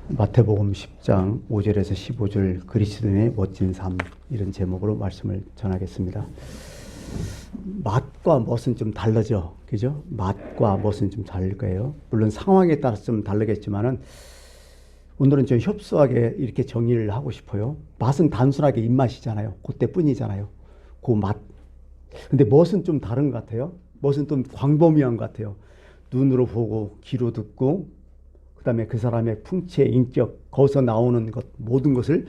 마태복음 10장 5절에서 15절 그리스도인의 멋진 삶, 이런 제목으로 말씀을 전하겠습니다. 맛과 멋은 좀 다르죠. 그죠? 맛과 멋은 좀 다를 거예요. 물론 상황에 따라서 좀 다르겠지만은 오늘은 좀 협소하게 이렇게 정의를 하고 싶어요. 맛은 단순하게 입맛이잖아요. 그때뿐이잖아요. 그 맛. 근데 멋은 좀 다른 것 같아요. 멋은 좀 광범위한 것 같아요. 눈으로 보고 귀로 듣고 그다음에 그 사람의 풍채, 인격, 거기서 나오는 것, 모든 것을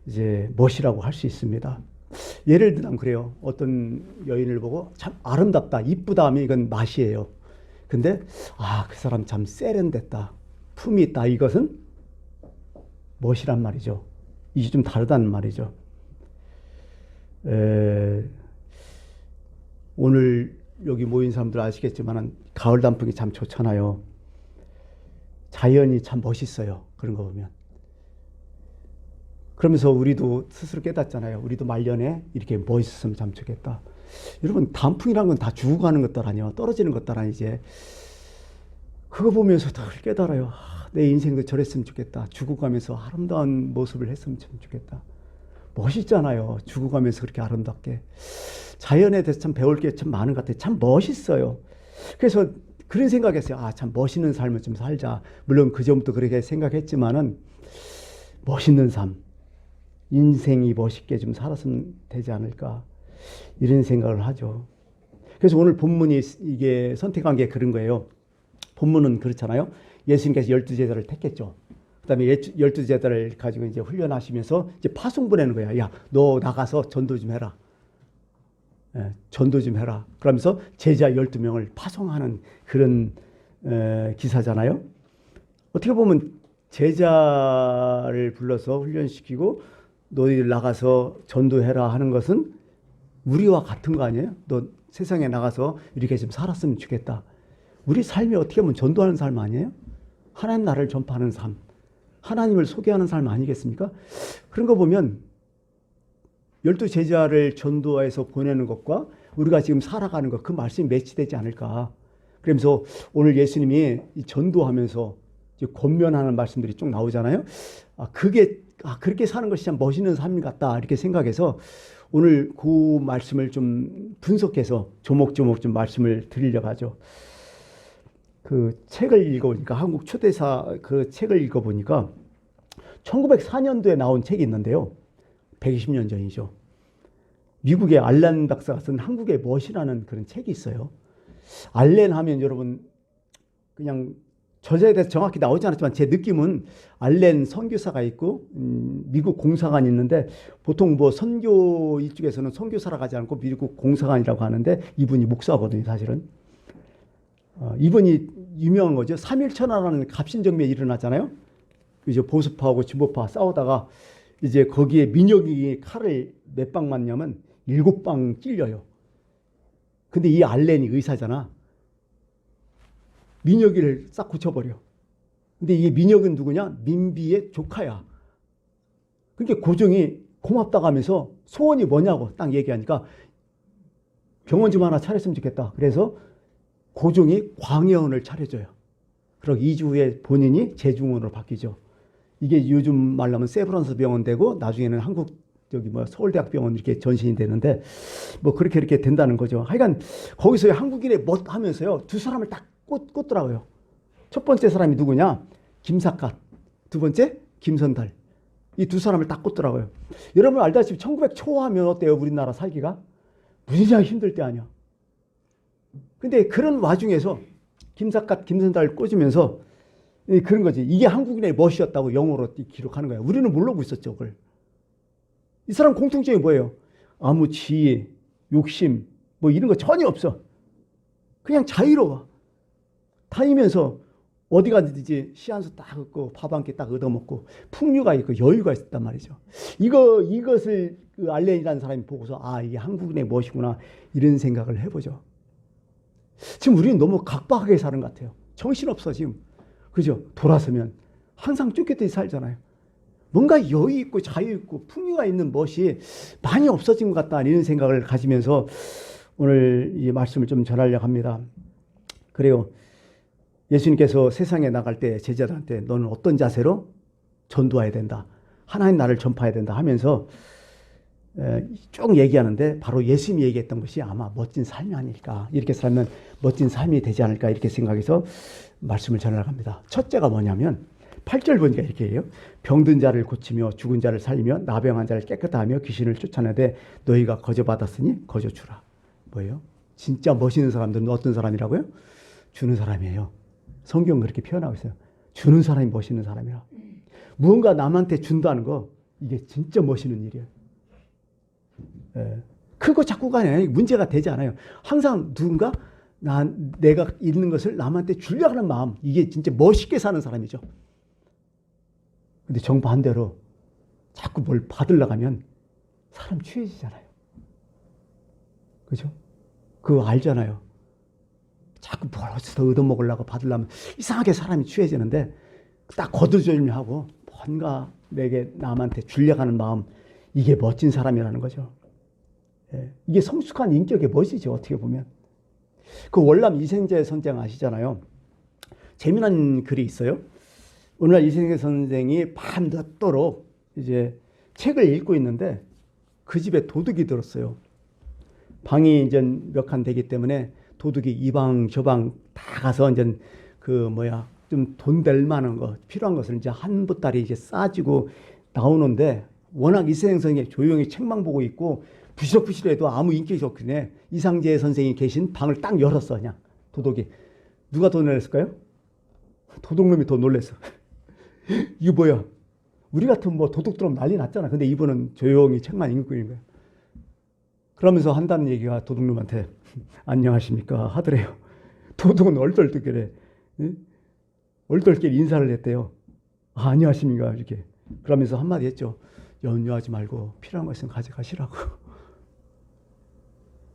이제 멋이라고 할 수 있습니다. 예를 들면 그래요. 어떤 여인을 보고 참 아름답다, 이쁘다 하면 이건 맛이에요. 근데 그 사람 참 세련됐다, 품이 있다, 이것은 멋이란 말이죠. 이게 좀 다르다는 말이죠. 오늘 여기 모인 사람들 아시겠지만 가을 단풍이 참 좋잖아요. 자연이 참 멋있어요. 그런 거 보면. 그러면서 우리도 스스로 깨닫잖아요. 우리도 말년에 이렇게 멋있었으면 참 좋겠다. 여러분, 단풍이란 건 다 죽어가는 것들 아니에요. 떨어지는 것들 아니 이제. 그거 보면서 다 깨달아요. 내 인생도 저랬으면 좋겠다. 죽어가면서 아름다운 모습을 했으면 참 좋겠다. 멋있잖아요. 죽어가면서 그렇게 아름답게. 자연에 대해서 참 배울 게 참 많은 것 같아요. 참 멋있어요. 그래서 그런 생각했어요. 참 멋있는 삶을 좀 살자. 물론 그 전부터 그렇게 생각했지만은 멋있는 삶, 인생이 멋있게 좀 살았으면 되지 않을까, 이런 생각을 하죠. 그래서 오늘 본문이 이게 선택한 게 그런 거예요. 본문은 그렇잖아요. 예수님께서 12제자를 택했죠. 그다음에 12제자를 가지고 이제 훈련하시면서 이제 파송 보내는 거야. 야, 너 나가서 전도 좀 해라. 전도 좀 해라. 그러면서 제자 12명을 파송하는 그런 기사잖아요. 어떻게 보면 제자를 불러서 훈련시키고 너희들 나가서 전도해라 하는 것은 우리와 같은 거 아니에요? 너 세상에 나가서 이렇게 좀 살았으면 좋겠다. 우리 삶이 어떻게 보면 전도하는 삶 아니에요? 하나님 나라를 전파하는 삶, 하나님을 소개하는 삶 아니겠습니까? 그런 거 보면 12제자를 전도해서 보내는 것과 우리가 지금 살아가는 것, 그 말씀이 매치되지 않을까. 그러면서 오늘 예수님이 전도하면서 권면하는 말씀들이 쭉 나오잖아요. 그렇게 사는 것이 참 멋있는 삶 같다, 이렇게 생각해서 오늘 그 말씀을 좀 분석해서 조목조목 좀 말씀을 드리려고 하죠. 그 책을 읽어보니까, 한국 초대사 그 책을 읽어보니까 1904년도에 나온 책이 있는데요. 120년 전이죠. 미국의 알렌 박사가 쓴 한국의 멋이라는 그런 책이 있어요. 알렌 하면 여러분 그냥 저자에 대해서 정확히 나오지 않았지만 제 느낌은 알렌 선교사가 있고 미국 공사관이 있는데, 보통 뭐 선교 이쪽에서는 선교사라고 하지 않고 미국 공사관이라고 하는데 이분이 목사거든요, 사실은. 이분이 유명한 거죠. 3.1천하라는 갑신정변이 일어났잖아요. 이제 보수파하고 진보파 싸우다가 이제 거기에 민혁이 칼을 몇 방 맞냐면 7방 찔려요. 근데 이 알렌이 의사잖아. 민혁이를 싹 고쳐버려. 근데 이 민혁은 누구냐? 민비의 조카야. 그러니까 고종이 고맙다고 하면서 소원이 뭐냐고 딱 얘기하니까 병원 좀 하나 차렸으면 좋겠다. 그래서 고종이 광해원을 차려줘요. 그리고 2주 후에 본인이 제중원으로 바뀌죠. 이게 요즘 말로 하면 세브란스 병원 되고 나중에는 한국 서울대학병원 이렇게 전신이 되는데 뭐 그렇게 이렇게 된다는 거죠. 하여간 거기서 한국인의 멋 하면서요, 두 사람을 딱 꽂더라고요. 첫 번째 사람이 누구냐? 김삿갓. 두 번째 김선달. 이 두 사람을 딱 꽂더라고요. 여러분 알다시피 1900 초하면 어때요? 우리나라 살기가 무지하게 힘들 때 아니야. 근데 그런 와중에서 김삿갓, 김선달을 꽂으면서 그런 거지. 이게 한국인의 멋이었다고 영어로 기록하는 거야. 우리는 모르고 있었죠, 그걸. 이 사람 공통점이 뭐예요? 아무 지혜, 욕심, 뭐 이런 거 전혀 없어. 그냥 자유로워. 다니면서 어디 가든지 시한수 딱 얻고 밥 한 끼 딱 얻어먹고 풍류가 있고 여유가 있었단 말이죠. 이것을 그 알렌이라는 사람이 보고서 이게 한국인의 멋이구나, 이런 생각을 해보죠. 지금 우리는 너무 각박하게 사는 것 같아요. 정신없어 지금. 그죠? 돌아서면 항상 쫓겨듯이 살잖아요. 뭔가 여유 있고 자유 있고 풍요가 있는 멋이 많이 없어진 것 같다, 이런 생각을 가지면서 오늘 이 말씀을 좀 전하려고 합니다. 그래요. 예수님께서 세상에 나갈 때 제자들한테 너는 어떤 자세로 전도해야 된다. 하나님 나라를 전파해야 된다 하면서 쭉 얘기하는데 바로 예수님이 얘기했던 것이 아마 멋진 삶이 아닐까. 이렇게 살면 멋진 삶이 되지 않을까 이렇게 생각해서 말씀을 전해갑니다. 첫째가 뭐냐면 8절 보니까 이렇게 해요. 병든 자를 고치며 죽은 자를 살리며 나병한 자를 깨끗하며 귀신을 쫓아내되 너희가 거저받았으니 거저주라. 뭐예요? 진짜 멋있는 사람들은 어떤 사람이라고요? 주는 사람이에요. 성경은 그렇게 표현하고 있어요. 주는 사람이 멋있는 사람이라. 무언가 남한테 준다는 거 이게 진짜 멋있는 일이에요. 크고 작고가 아니라 문제가 되지 않아요. 항상 누군가 내가 있는 것을 남한테 주려고 하는 마음, 이게 진짜 멋있게 사는 사람이죠. 근데 정반대로 자꾸 뭘 받으려고 하면 사람 취해지잖아요. 그죠? 그거 알잖아요. 자꾸 뭘 어디서 얻어먹으려고 받으려면 이상하게 사람이 취해지는데 딱 거두절미하고 뭔가 내게 남한테 주려고 하는 마음, 이게 멋진 사람이라는 거죠. 이게 성숙한 인격의 멋이죠. 어떻게 보면. 그 월남 이생재 선생 아시잖아요. 재미난 글이 있어요. 오늘날 이생재 선생이 밤 늦도록 이제 책을 읽고 있는데 그 집에 도둑이 들었어요. 방이 이제 몇 칸 되기 때문에 도둑이 이 방 저 방 다 가서 이제 좀 돈 될 만한 거 필요한 것을 이제 한 보따리 이제 싸지고 나오는데 워낙 이생재 선생이 조용히 책만 보고 있고 부실부실해도 아무 인격이 없길래 이상재 선생이 계신 방을 딱 열었어. 그냥 도둑이. 누가 더 놀랐을까요? 도둑놈이 더 놀랐어. 이거 뭐야? 우리 같은 도둑 들어오면 난리 났잖아. 근데 이분은 조용히 책만 읽고 있는 거야. 그러면서 한다는 얘기가 도둑놈한테 안녕하십니까 하더래요. 도둑은 얼떨결에 얼떨결에 인사를 했대요. 아, 안녕하십니까 이렇게. 그러면서 한마디 했죠. 염려하지 말고 필요한 거 있으면 가져가시라고.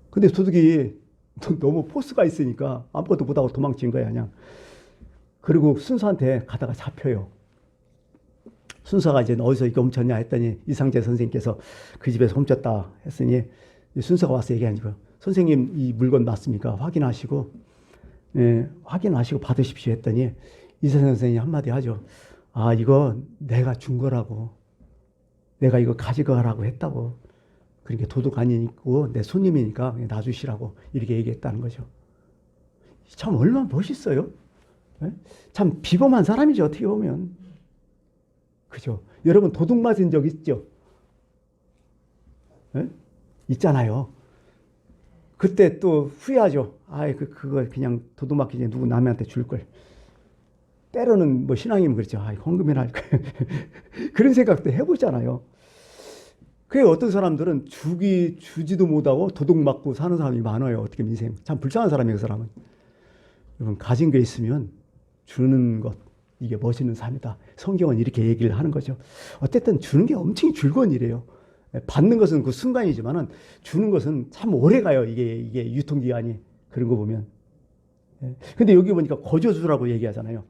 근데 도둑이 너무 포스가 있으니까 아무것도 못하고 도망친 거야 그냥. 그리고 순서한테 가다가 잡혀요. 순서가 이제 어디서 이거 훔쳤냐 했더니 이상재 선생님께서 그 집에서 훔쳤다 했으니 순서가 와서 얘기하니까 선생님 이 물건 맞습니까? 확인하시고 확인하시고 받으십시오 했더니 이상재 선생님이 한마디 하죠. 아, 이거 내가 준 거라고. 내가 이거 가져가라고 했다고. 그러니까 도둑 아니고 내 손님이니까 놔주시라고 이렇게 얘기했다는 거죠. 참 얼마나 멋있어요. 참 비범한 사람이죠. 어떻게 보면. 그죠? 여러분 도둑 맞은 적 있죠? 있잖아요. 그때 또 후회하죠. 아이 그거 그냥 도둑 맞기 전에 누구 남한테 줄 걸. 때로는 신앙이면 그렇죠. 아, 헌금이나 할 걸. 그런 생각도 해보잖아요. 그게 어떤 사람들은 주지도 못하고 도둑 맞고 사는 사람이 많아요. 어떻게 인생. 참 불쌍한 사람이에요, 그 사람은. 여러분, 가진 게 있으면 주는 것, 이게 멋있는 삶이다. 성경은 이렇게 얘기를 하는 거죠. 어쨌든 주는 게 엄청 즐거운 일이에요. 받는 것은 그 순간이지만은 주는 것은 참 오래 가요. 이게 유통기한이. 그런 거 보면. 근데 여기 보니까 거저주라고 얘기하잖아요.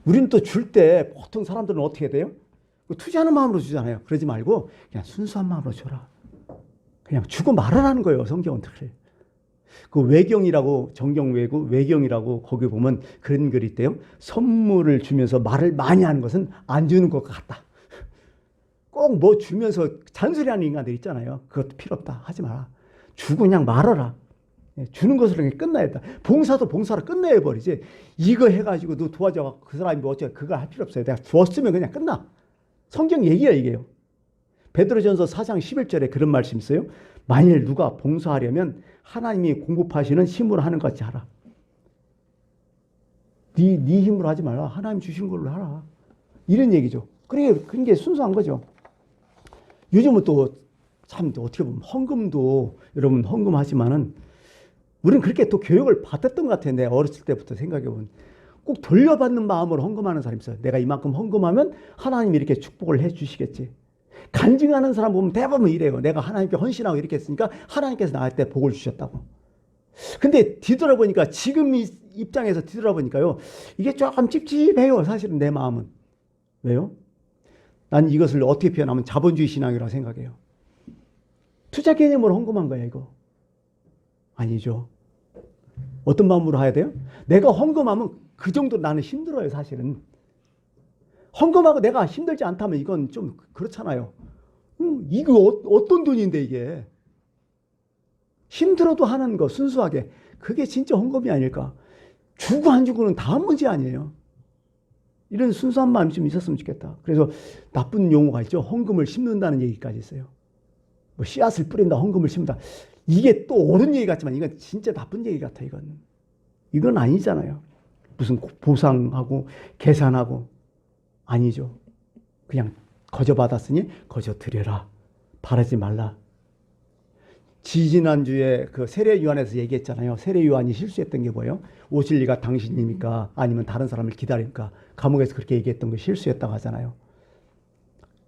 우리는 또 줄 때 보통 사람들은 어떻게 돼요? 투자하는 마음으로 주잖아요. 그러지 말고 그냥 순수한 마음으로 줘라. 그냥 주고 말하라는 거예요. 성경은 특히. 그 외경이라고 정경 외경이라고 거기 보면 그런 글이 있대요. 선물을 주면서 말을 많이 하는 것은 안 주는 것 같다. 꼭 주면서 잔소리하는 인간들 있잖아요. 그것도 필요 없다. 하지 마라. 주고 그냥 말하라. 주는 것으로 그냥 끝나야 돼. 봉사도 봉사로 끝내버리지. 이거 해가지고 너 도와줘. 그 사람이 어째 그거 할 필요 없어요. 내가 주었으면 그냥 끝나. 성경 얘기야 이게요. 베드로전서 4장 11절에 그런 말씀이 있어요. 만일 누가 봉사하려면 하나님이 공급하시는 힘으로 하는 것 같이 하라. 네 힘으로 하지 말라. 하나님 주신 걸로 하라. 이런 얘기죠. 그런 게 순수한 거죠. 요즘은 또 참 어떻게 보면 헌금도 여러분 헌금하지만은 우리는 그렇게 또 교육을 받았던 것 같아요. 어렸을 때부터 생각해보면. 꼭 돌려받는 마음으로 헌금하는 사람이 있어요. 내가 이만큼 헌금하면 하나님이 이렇게 축복을 해 주시겠지. 간증하는 사람 보면 대부분 이래요. 내가 하나님께 헌신하고 이렇게 했으니까 하나님께서 나한테 복을 주셨다고. 근데 뒤돌아보니까 지금 이 입장에서 뒤돌아보니까요. 이게 조금 찝찝해요. 사실은 내 마음은. 왜요? 난 이것을 어떻게 표현하면 자본주의 신앙이라고 생각해요. 투자 개념으로 헌금한 거야 이거. 아니죠. 어떤 마음으로 해야 돼요? 내가 헌금하면 그 정도 나는 힘들어요 사실은. 헌금하고 내가 힘들지 않다면 이건 좀 그렇잖아요. 이거 어떤 돈인데 이게. 힘들어도 하는 거 순수하게. 그게 진짜 헌금이 아닐까. 주고 안 주고는 다음 문제 아니에요. 이런 순수한 마음이 좀 있었으면 좋겠다. 그래서 나쁜 용어가 있죠. 헌금을 심는다는 얘기까지 있어요. 뭐 씨앗을 뿌린다, 헌금을 심는다. 이게 또 옳은 얘기 같지만 이건 진짜 나쁜 얘기 같아, 이건. 이건 아니잖아요. 무슨 보상하고 계산하고 아니죠. 그냥 거저 받았으니 거저 드려라. 바라지 말라. 지지난주에 그 세례요한에서 얘기했잖아요. 세례요한이 실수했던 게 뭐예요? 오실 리가 당신입니까? 아니면 다른 사람을 기다립니까? 감옥에서 그렇게 얘기했던 거 실수했다고 하잖아요.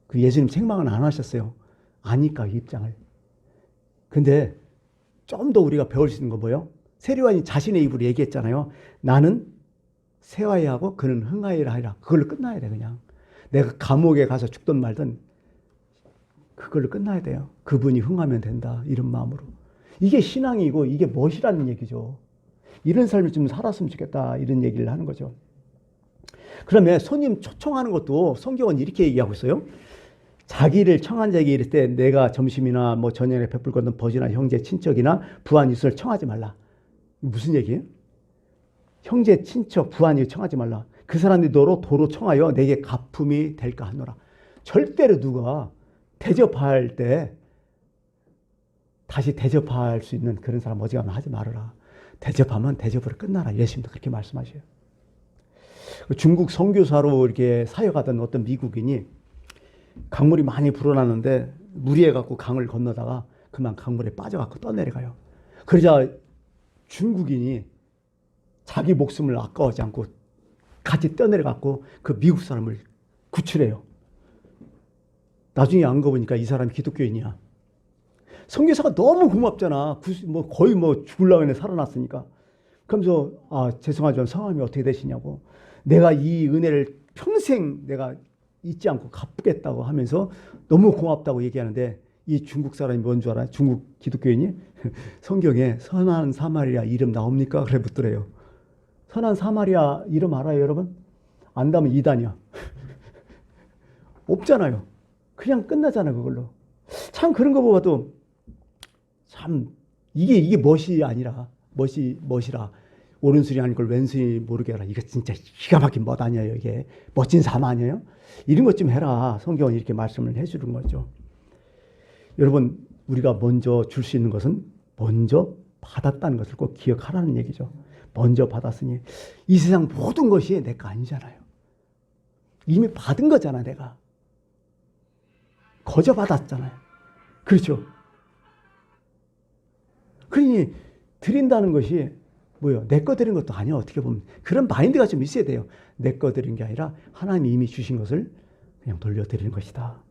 그 예수님 책망은 안 하셨어요. 아니까 이 입장을. 근데 좀 더 우리가 배울 수 있는 건 뭐예요? 세례요한이 자신의 입으로 얘기했잖아요. 나는 세화해야 하고 그는 흥하여야 하리라. 그걸로 끝나야 돼 그냥. 내가 감옥에 가서 죽든 말든 그걸로 끝나야 돼요. 그분이 흥하면 된다. 이런 마음으로. 이게 신앙이고 이게 멋이라는 얘기죠. 이런 삶을 좀 살았으면 좋겠다. 이런 얘기를 하는 거죠. 그러면 손님 초청하는 것도 성경은 이렇게 얘기하고 있어요. 자기를 청한 자에게 이를 때 내가 점심이나 뭐 저녁에 베풀 것은 버지나 형제 친척이나 부한 이웃을 청하지 말라. 무슨 얘기예요? 형제 친척 부한 이웃 청하지 말라. 그 사람들이 너로 도로 청하여 내게 가품이 될까 하노라. 절대로 누가 대접할 때 다시 대접할 수 있는 그런 사람 어지간하면 하지 말아라. 대접하면 대접으로 끝나라. 예수님도 그렇게 말씀하셔요. 중국 선교사로 이렇게 사역하던 어떤 미국인이 강물이 많이 불어났는데 무리해갖고 강을 건너다가 그만 강물에 빠져갖고 떠내려가요. 그러자 중국인이 자기 목숨을 아까워하지 않고 같이 떠내려갖고 그 미국 사람을 구출해요. 나중에 알고 보니까 이 사람이 기독교인이야. 선교사가 너무 고맙잖아. 뭐 거의 뭐 죽으려고 했는데 살아났으니까. 그러면서 죄송하지만 성함이 어떻게 되시냐고. 내가 이 은혜를 평생 내가 잊지 않고 갚겠다고 하면서 너무 고맙다고 얘기하는데 이 중국 사람이 뭔 줄 알아요? 중국 기독교인이 성경에 선한 사마리아 이름 나옵니까? 그래 묻더래요. 선한 사마리아 이름 알아요, 여러분? 안다면 이단이야. 없잖아요. 그냥 끝나잖아, 그걸로. 참 그런 거 봐도 참 이게 멋이 아니라 멋이라 오른손이 아닌 걸 왼손이 모르게 하라. 이거 진짜 기가 막힌 멋 아니에요, 이게. 멋진 삶 아니에요? 이런 것 좀 해라. 성경은 이렇게 말씀을 해주는 거죠. 여러분, 우리가 먼저 줄 수 있는 것은 먼저 받았다는 것을 꼭 기억하라는 얘기죠. 먼저 받았으니 이 세상 모든 것이 내 거 아니잖아요. 이미 받은 거잖아, 내가. 거저 받았잖아요. 그렇죠? 그러니 드린다는 것이 뭐예요? 내 거 드린 것도 아니야. 어떻게 보면 그런 마인드가 좀 있어야 돼요. 내 거 드린 게 아니라 하나님이 이미 주신 것을 그냥 돌려드리는 것이다.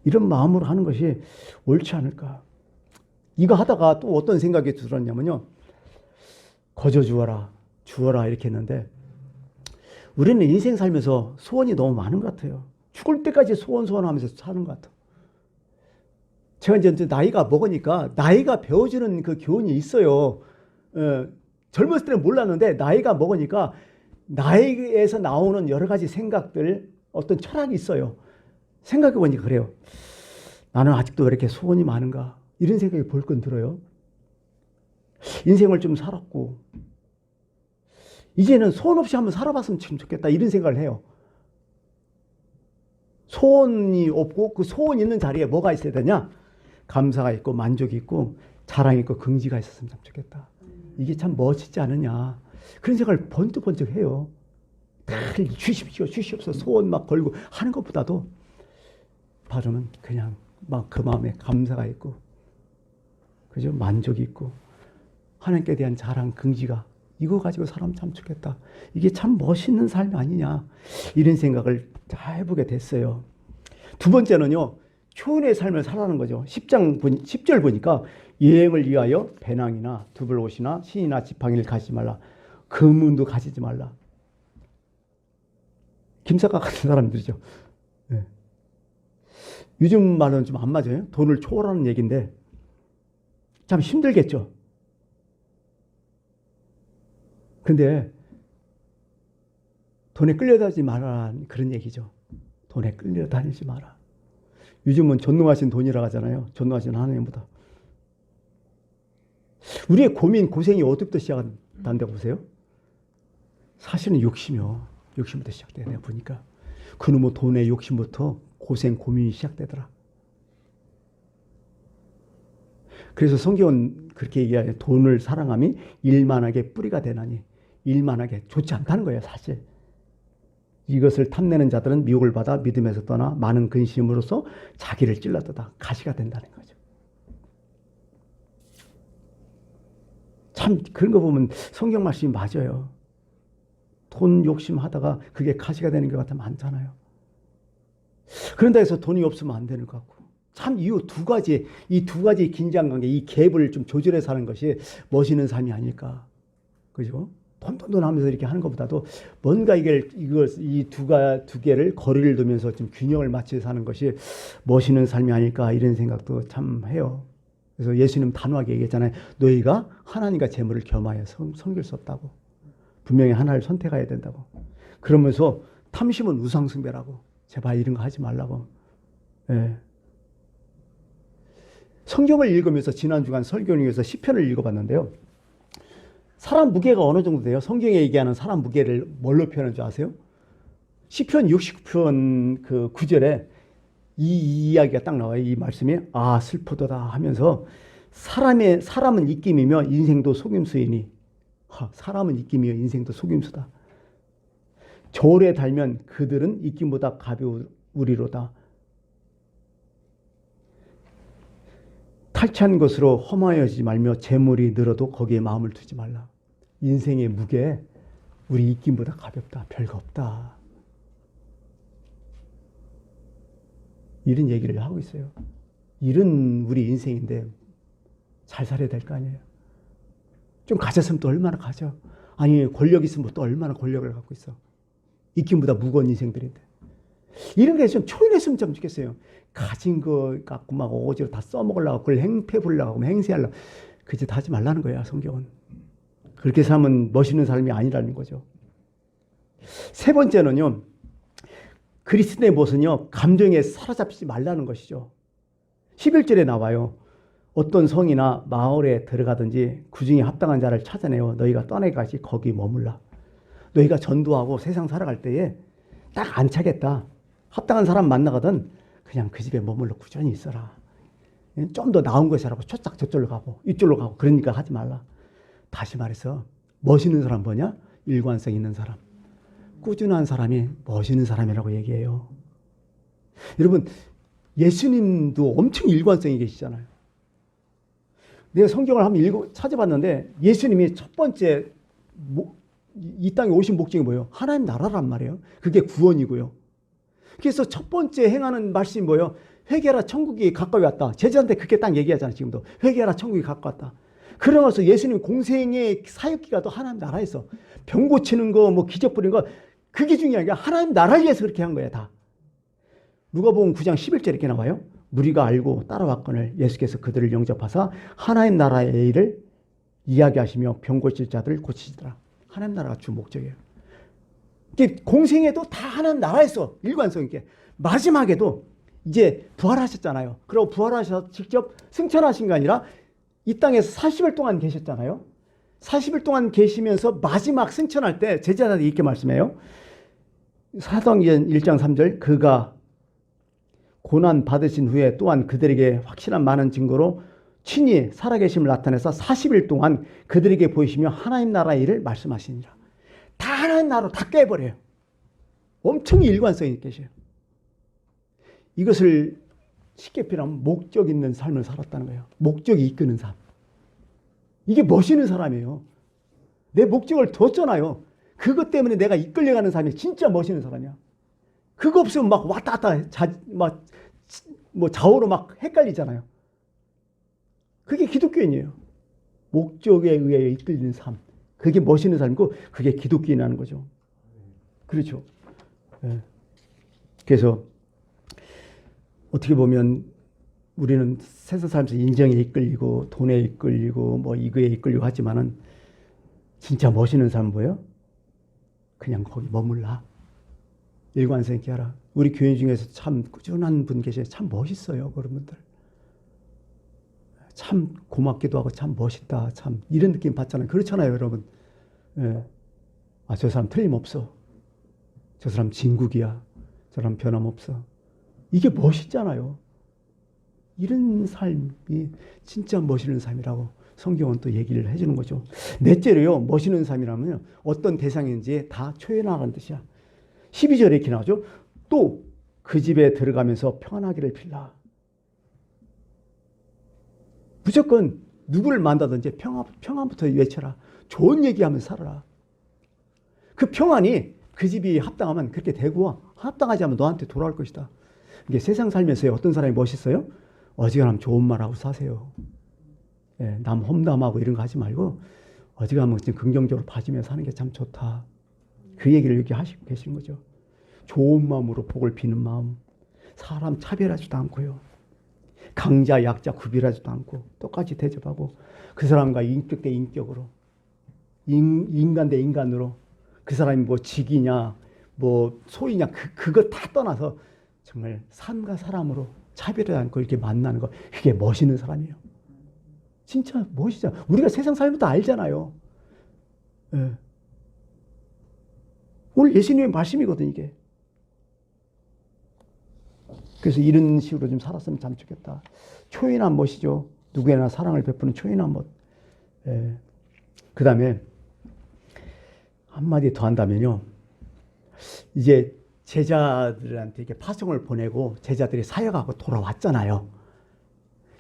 이런 마음으로 하는 것이 옳지 않을까. 이거 하다가 또 어떤 생각이 들었냐면요. 거저 주어라, 주어라 이렇게 했는데 우리는 인생 살면서 소원이 너무 많은 것 같아요. 죽을 때까지 소원하면서 사는 것 같아요. 제가 이제 나이가 먹으니까 나이가 배워주는 그 교훈이 있어요. 젊었을 때는 몰랐는데 나이가 먹으니까 나이에서 나오는 여러 가지 생각들, 어떤 철학이 있어요. 생각해 보니까 그래요. 나는 아직도 왜 이렇게 소원이 많은가? 이런 생각이 벌컥 들어요. 인생을 좀 살았고 이제는 소원 없이 한번 살아봤으면 참 좋겠다 이런 생각을 해요. 소원이 없고 그 소원 있는 자리에 뭐가 있어야 되냐? 감사가 있고 만족이 있고 자랑이 있고 긍지가 있었으면 참 좋겠다. 이게 참 멋있지 않느냐. 그런 생각을 번뜩번뜩 해요. 주십시오 주시옵소서 소원 막 걸고 하는 것보다도 바로는 그냥 막 그 마음에 감사가 있고 그죠? 만족이 있고 하나님께 대한 자랑 긍지가 이거 가지고 살아면 참 좋겠다. 이게 참 멋있는 삶이 아니냐. 이런 생각을 잘 해보게 됐어요. 두 번째는요. 효인의 삶을 살아가는 거죠. 10절 보니까 여행을 위하여 배낭이나 두벌옷이나 신이나 지팡이를 가지지 말라. 금은도 가지지 말라. 김사과 같은 사람들이죠. 네. 요즘 말은 좀 안 맞아요. 돈을 초월하는 얘기인데 참 힘들겠죠. 근데 돈에 끌려다니지 말라는 그런 얘기죠. 돈에 끌려 다니지 마라. 요즘은 전능하신 돈이라고 하잖아요. 전능하신 하나님보다. 우리의 고민, 고생이 어디부터 시작한다고 보세요? 사실은 욕심부터 시작돼요. 내가 보니까. 그놈의 돈의 욕심부터 고생, 고민이 시작되더라. 그래서 성경은 그렇게 얘기해요. 돈을 사랑함이 일만하게 뿌리가 되나니. 일만하게 좋지 않다는 거예요, 사실. 이것을 탐내는 자들은 미혹을 받아 믿음에서 떠나 많은 근심으로써 자기를 찔러뜯어 가시가 된다는 거죠. 참 그런 거 보면 성경 말씀이 맞아요. 돈 욕심하다가 그게 가시가 되는 경우가 많잖아요. 그런다 해서 돈이 없으면 안 되는 것 같고. 참 이 두 가지 긴장관계, 이 갭을 좀 조절해 사는 것이 멋있는 삶이 아닐까. 그죠? 돈 하면서 이렇게 하는 것보다도 뭔가 이 두 개를 거리를 두면서 좀 균형을 맞춰 사는 것이 멋있는 삶이 아닐까 이런 생각도 참 해요. 그래서 예수님 단호하게 얘기했잖아요. 너희가 하나님과 재물을 겸하여 섬길 수 없다고. 분명히 하나를 선택해야 된다고. 그러면서 탐심은 우상숭배라고. 제발 이런 거 하지 말라고. 예. 성경을 읽으면서 지난 주간 설교를 위해서 시편을 읽어봤는데요. 사람 무게가 어느 정도 돼요? 성경에 얘기하는 사람 무게를 뭘로 표현하는 줄 아세요? 시편 69편 그 9절에 이 이야기가 딱 나와요. 이 말씀이 슬프도다 하면서 사람은 입김이며 인생도 속임수이니 사람은 입김이며 인생도 속임수다. 저울에 달면 그들은 입김보다 가벼우리로다. 탈취한 것으로 험하여지지 말며 재물이 늘어도 거기에 마음을 두지 말라. 인생의 무게 우리 입김보다 가볍다. 별거 없다. 이런 얘기를 하고 있어요. 이런 우리 인생인데 잘 살아야 될 거 아니에요. 좀 가졌으면 또 얼마나 가져. 아니 권력 있으면 또 얼마나 권력을 갖고 있어. 입김보다 무거운 인생들인데. 이런 게 좀 초인했으면 좀 좋겠어요. 가진 거 갖고 막 오지로 다 써먹으려고 그걸 행패 부리려고 행세하려고 그 짓 하지 말라는 거야 성경은. 그렇게 살면 멋있는 삶이 아니라는 거죠. 세 번째는요. 그리스도의 모습은요. 감정에 사로잡히지 말라는 것이죠. 11절에 나와요. 어떤 성이나 마을에 들어가든지 그 중에 합당한 자를 찾아내어 너희가 떠나기까지 거기 머물라. 너희가 전도하고 세상 살아갈 때에 딱 안 차겠다. 합당한 사람 만나거든 그냥 그 집에 머물러 꾸준히 있어라. 좀 더 나은 것이라고 초짝 저쪽으로 가고 이쪽으로 가고 그러니까 하지 말라. 다시 말해서 멋있는 사람 뭐냐? 일관성 있는 사람. 꾸준한 사람이 멋있는 사람이라고 얘기해요. 여러분 예수님도 엄청 일관성이 계시잖아요. 내가 성경을 한번 찾아봤는데 예수님이 첫 번째 이 땅에 오신 목적이 뭐예요? 하나님 나라란 말이에요. 그게 구원이고요. 그래서 첫 번째 행하는 말씀이 뭐예요? 회개하라 천국이 가까이 왔다. 제자한테 그렇게 딱 얘기하잖아요. 지금도. 회개하라 천국이 가까이 왔다. 그러면서 예수님 공생의 사역기가 또 하나님 나라에서 병 고치는 거 뭐 기적 부리는 거 그게 중요한 게 하나님 나라를 위해서 그렇게 한 거예요. 다. 누가복음 9장 11절에 이렇게 나와요. 무리가 알고 따라왔거늘 예수께서 그들을 영접하사 하나님 나라의 일을 이야기하시며 병 고칠 자들을 고치시더라. 하나님 나라가 주 목적이에요. 공생에도 다 하나님 나라에서 일관성 있게 마지막에도 이제 부활하셨잖아요. 그리고 부활하셔서 직접 승천하신 게 아니라 이 땅에서 40일 동안 계셨잖아요. 40일 동안 계시면서 마지막 승천할 때 제자들이 이렇게 말씀해요. 사도행전 1장 3절 그가 고난 받으신 후에 또한 그들에게 확실한 많은 증거로 친히 살아계심을 나타내서 40일 동안 그들에게 보이시며 하나님 나라의 일을 말씀하시니라. 다 하나님 나라로 다 깨버려요. 엄청 일관성이 계셔요. 이것을 쉽게 표현하면 목적 있는 삶을 살았다는 거예요. 목적이 이끄는 삶. 이게 멋있는 사람이에요. 내 목적을 뒀잖아요. 그것 때문에 내가 이끌려가는 사람이 진짜 멋있는 사람이야. 그거 없으면 막 왔다 갔다 좌우로 막 헷갈리잖아요. 그게 기독교인이에요. 목적에 의해 이끌리는 삶. 그게 멋있는 삶이고 그게 기독교인이라는 거죠. 그렇죠. 네. 그래서 어떻게 보면 우리는 세상 살면서 인정에 이끌리고 돈에 이끌리고 뭐 이거에 이끌리고 하지만은 진짜 멋있는 삶은 뭐예요? 그냥 거기 머물라. 일관성 있게 하라. 우리 교인 중에서 참 꾸준한 분 계세요. 참 멋있어요. 그런 분들. 참 고맙기도 하고 참 멋있다. 참 이런 느낌 받잖아요. 그렇잖아요, 여러분. 예. 아, 저 사람 틀림없어. 저 사람 진국이야. 저 사람 변함없어. 이게 멋있잖아요. 이런 삶이 진짜 멋있는 삶이라고 성경은 또 얘기를 해주는 거죠. 넷째로요, 멋있는 삶이라면 어떤 대상인지 다 초연하라는 뜻이야. 12절에 이렇게 나오죠. 또 그 집에 들어가면서 평안하기를 빌라. 무조건 누구를 만나든지 평안부터 외쳐라. 좋은 얘기하면서 살아라. 그 평안이 그 집이 합당하면 그렇게 되고 합당하지 않으면 너한테 돌아올 것이다. 이게 세상 살면서 어떤 사람이 멋있어요? 어지간하면 좋은 말하고 사세요. 예, 남 험담하고 이런 거 하지 말고 어지간하면 긍정적으로 봐주며 사는 게 참 좋다. 그 얘기를 여기 하시고 계시는 거죠. 좋은 마음으로 복을 비는 마음. 사람 차별하지도 않고요. 강자 약자 구별하지도 않고 똑같이 대접하고 그 사람과 인격 대 인격으로 인간 대 인간으로 그 사람이 뭐 직이냐 뭐 소이냐 그거 다 떠나서 정말 삶과 사람으로 차별하지 않고 이렇게 만나는 거 그게 멋있는 사람이에요. 진짜 멋있잖아. 우리가 세상 살면서 알잖아요. 예. 오늘 예수님의 말씀이거든 이게. 그래서 이런 식으로 좀 살았으면 참 좋겠다. 초인한 멋이죠. 누구에나 사랑을 베푸는 초인한 멋. 예. 그 다음에 한마디 더 한다면요. 이제 제자들한테 이렇게 파송을 보내고 제자들이 사역하고 돌아왔잖아요.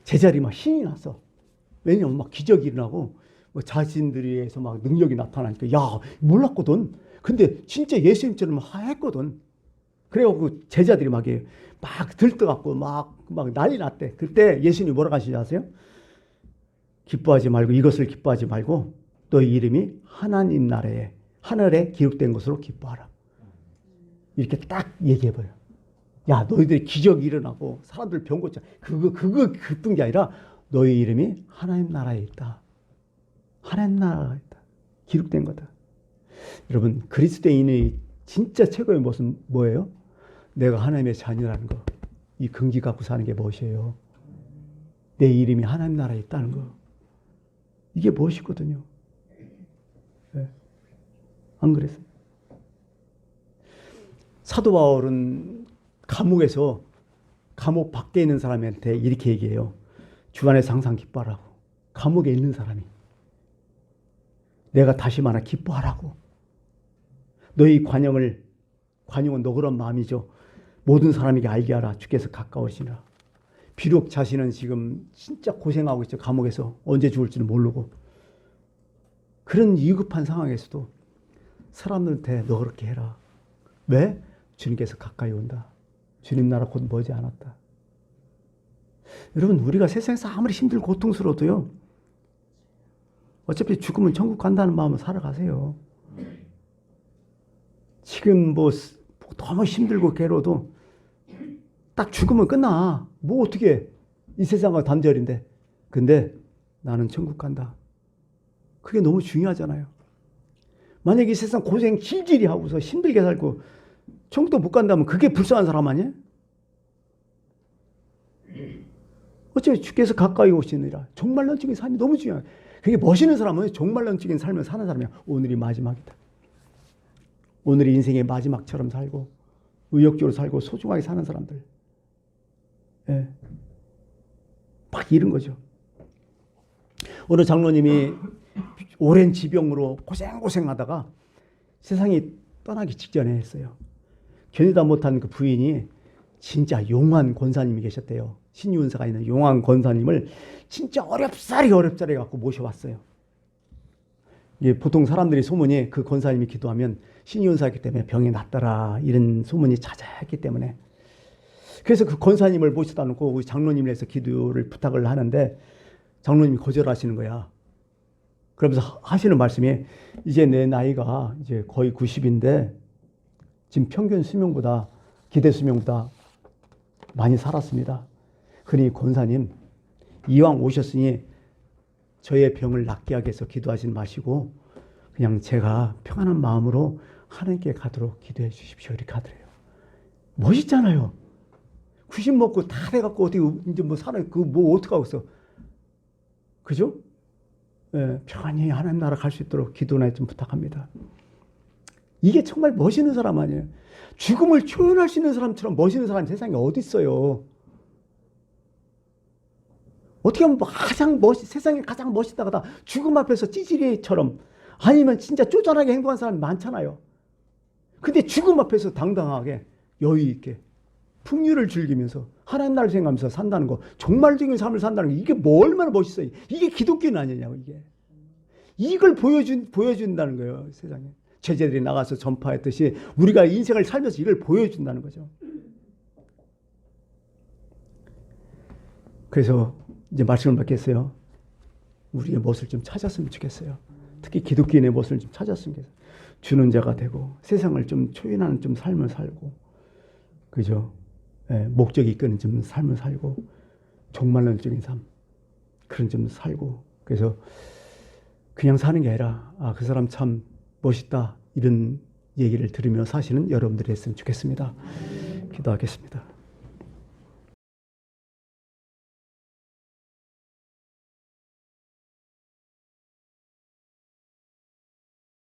제자들이 막 신이 났어. 왜냐면 막 기적이 일어나고 뭐 자신들에서 막 능력이 나타나니까 야 몰랐거든. 근데 진짜 예수님처럼 했거든. 그래갖고 제자들이 막 들떠갖고 막 난리 났대. 그때 예수님이 뭐라고 하시지 아세요? 기뻐하지 말고 이것을 기뻐하지 말고 너희 이름이 하나님 나라에 하늘에 기록된 것으로 기뻐하라. 이렇게 딱 얘기해버려. 야 너희들이 기적이 일어나고 사람들 병 고쳐. 그거 기쁜 게 아니라 너희 이름이 하나님 나라에 있다. 하나님 나라에 있다. 기록된 거다. 여러분 그리스도인의 진짜 최고의 모습은 뭐예요? 내가 하나님의 자녀라는 거. 이 근기 갖고 사는 게 무엇이에요? 내 이름이 하나님 나라에 있다는 거. 이게 무엇이거든요. 네. 안 그랬어요? 사도 바울은 감옥에서 감옥 밖에 있는 사람한테 이렇게 얘기해요. 주 안에서 항상 기뻐하라고. 감옥에 있는 사람이. 내가 다시 말하 기뻐하라고. 너희 관용은 너 그런 마음이죠. 모든 사람에게 알게 하라. 주께서 가까우시라. 비록 자신은 지금 진짜 고생하고 있죠. 감옥에서 언제 죽을지는 모르고. 그런 위급한 상황에서도 사람들한테 너 그렇게 해라. 왜? 주님께서 가까이 온다. 주님 나라 곧 머지 않았다. 여러분 우리가 세상에서 아무리 힘들고 고통스러워도요. 어차피 죽으면 천국 간다는 마음으로 살아가세요. 지금 뭐 너무 힘들고 괴로워도 딱 죽으면 끝나. 뭐 어떻게 이 세상과 단절인데. 근데 나는 천국 간다. 그게 너무 중요하잖아요. 만약에 이 세상 고생 질질이 하고서 힘들게 살고 천국도 못 간다면 그게 불쌍한 사람 아니에요? 어차피 주께서 가까이 오시느니라. 종말론적인 삶이 너무 중요해요. 그게 멋있는 사람은 종말론적인 삶을 사는 사람이야. 오늘이 마지막이다. 오늘이 인생의 마지막처럼 살고 의욕적으로 살고 소중하게 사는 사람들. 예. 막 이런 거죠. 어느 장로님이 오랜 지병으로 고생하다가 세상이 떠나기 직전에 했어요. 견디다 못한 그 부인이 진짜 용한 권사님이 계셨대요. 신유은사가 있는 용한 권사님을 진짜 어렵사리 갖고 모셔왔어요. 예, 보통 사람들이 소문이 그 권사님이 기도하면 신유은사였기 때문에 병이 낫더라 이런 소문이 자자했기 때문에 그래서 그 권사님을 모시다 놓고 우리 장로님을 해서 기도를 부탁을 하는데 장로님이 거절하시는 거야. 그러면서 하시는 말씀이 이제 내 나이가 이제 거의 90인데 지금 평균 수명보다 기대 수명보다 많이 살았습니다. 그러니 권사님 이왕 오셨으니 저의 병을 낫게 하기 위해서 기도하지 마시고 그냥 제가 평안한 마음으로 하나님께 가도록 기도해 주십시오. 이렇게 하더래요. 멋있잖아요. 90 먹고 다 돼갖고 어떻게 이제 뭐 살아, 그 뭐 어떡하고 있어. 그죠? 예, 편히 하나님 나라 갈 수 있도록 기도나 좀 부탁합니다. 이게 정말 멋있는 사람 아니에요. 죽음을 초연할 수 있는 사람처럼 멋있는 사람이 세상에 어디 있어요. 어떻게 하면 세상에 가장 멋있다가 죽음 앞에서 찌질이처럼 아니면 진짜 쪼잔하게 행동한 사람이 많잖아요. 근데 죽음 앞에서 당당하게 여유 있게 풍류를 즐기면서 하나님 나라를 생각하면서 산다는 거, 종말적인 삶을 산다는 게 이게 뭐 얼마나 멋있어요. 이게 기독교는 아니냐고 이게. 이걸 보여준다는 거예요. 세상에. 제자들이 나가서 전파했듯이 우리가 인생을 살면서 이걸 보여준다는 거죠. 그래서 이제 말씀을 받겠어요. 우리의 멋을 좀 찾았으면 좋겠어요. 특히 기독교인의 멋을 좀 찾았으면 좋겠어요. 주는 자가 되고 세상을 좀 초연하는 좀 삶을 살고, 그죠? 예, 목적이 이끄는 좀 삶을 살고 종말론적인 삶 그런 좀 살고, 그래서 그냥 사는 게 아니라 그 사람 참 멋있다 이런 얘기를 들으며 사시는 여러분들이 했으면 좋겠습니다. 기도하겠습니다.